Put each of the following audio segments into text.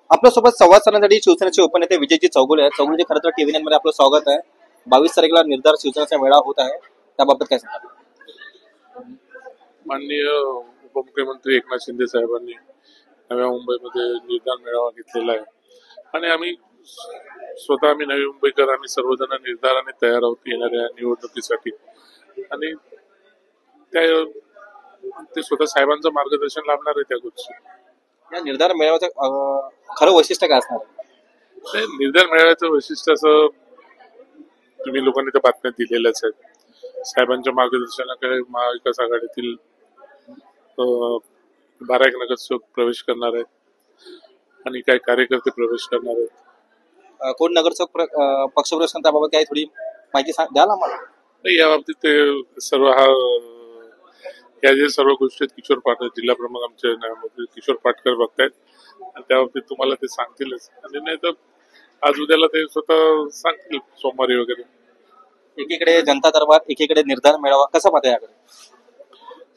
आपल्यासोबत संवाद साधण्यासाठी शिवसेनेचे उपनेते विजयजी चौगुले आहेत. चौगुले खरं तर टीव्ही मध्ये आपलं स्वागत आहे. 22 तारखेला निर्धार शिवसेनेचा मेळा होत आहे, त्याबाबत काय सांगाल? माननीय उपमुख्यमंत्री एकनाथ शिंदे साहेबांनी नव्या मुंबईमध्ये निर्धार मेळावा घेतलेला आहे आणि आम्ही नवी मुंबईकर आम्ही सर्वजण निर्धाराने तयार आहोत येणाऱ्या निवडणुकीसाठी. आणि ते स्वतः साहेबांचं मार्गदर्शन लाभणार आहे त्या गोष्टी. या निर्धार मेळाव्याचं खरं वैशिष्ट्य काय असणार? निर्धार मेळाव्याचं वैशिष्ट्य असं तुम्ही लोकांनी त्या बातम्यात दिलेल्याच आहेत. साहेबांच्या मार्गदर्शनाकडे महाविकास आघाडीतील 12 एक नगरसेवक प्रवेश करणार आहेत आणि काही कार्यकर्ते प्रवेश करणार आहेत. कोण नगरसेवक पक्षप्रवेश करतात त्याबाबत काही थोडी माहिती द्याल आम्हाला? नाही, या बाबतीत ते या जे सर्व गोष्टी किशोर पाटकर जिल्हा प्रमुख आमचे न्यायमूर्ती किशोर पाटकर बघतायत आणि त्या बाबतीत तुम्हाला ते सांगतीलच. आणि नाही तर आज उद्याला ते स्वतः सांगतील सोमवारी वगैरे. एकीकडे जनता दरबार, एकीकडे निर्धार मेळावा, कसं पाहता याकडे?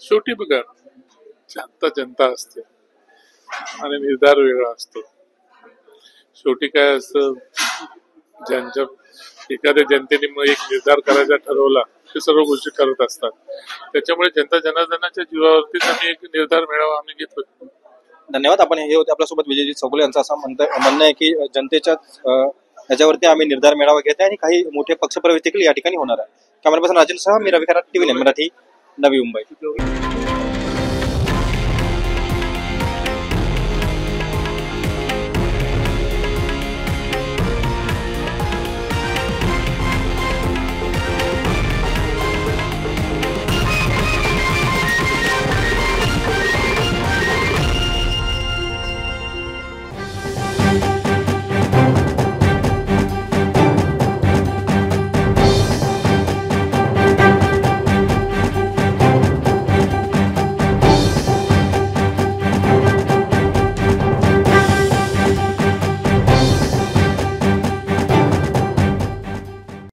शेवटी बघा, जनता असते आणि निर्धार वेगळा असतो. शेवटी काय असतं, ज्यांच्या एखाद्या जनतेने मग एक निर्धार करायचा ठरवला ते सर्व गोष्टी ठरत असतात. त्याच्यामुळे जनता जनार्दनाच्या जीवावरतीच आम्ही एक निर्धार मेळावा आम्ही घेतो. धन्यवाद. आपण हे होते आपल्यासोबत विजयजी चौगुले यांचं असं म्हणणं आहे की जनतेच्या ह्याच्यावरती आम्ही निर्धार मेळावा घेत आहे आणि काही मोठे पक्षप्रवेश देखील या ठिकाणी होणार आहे. कॅमेरा पर्सन राजेंद्र सह मी रवी खरात, टीव्ही मराठी, नवी मुंबई.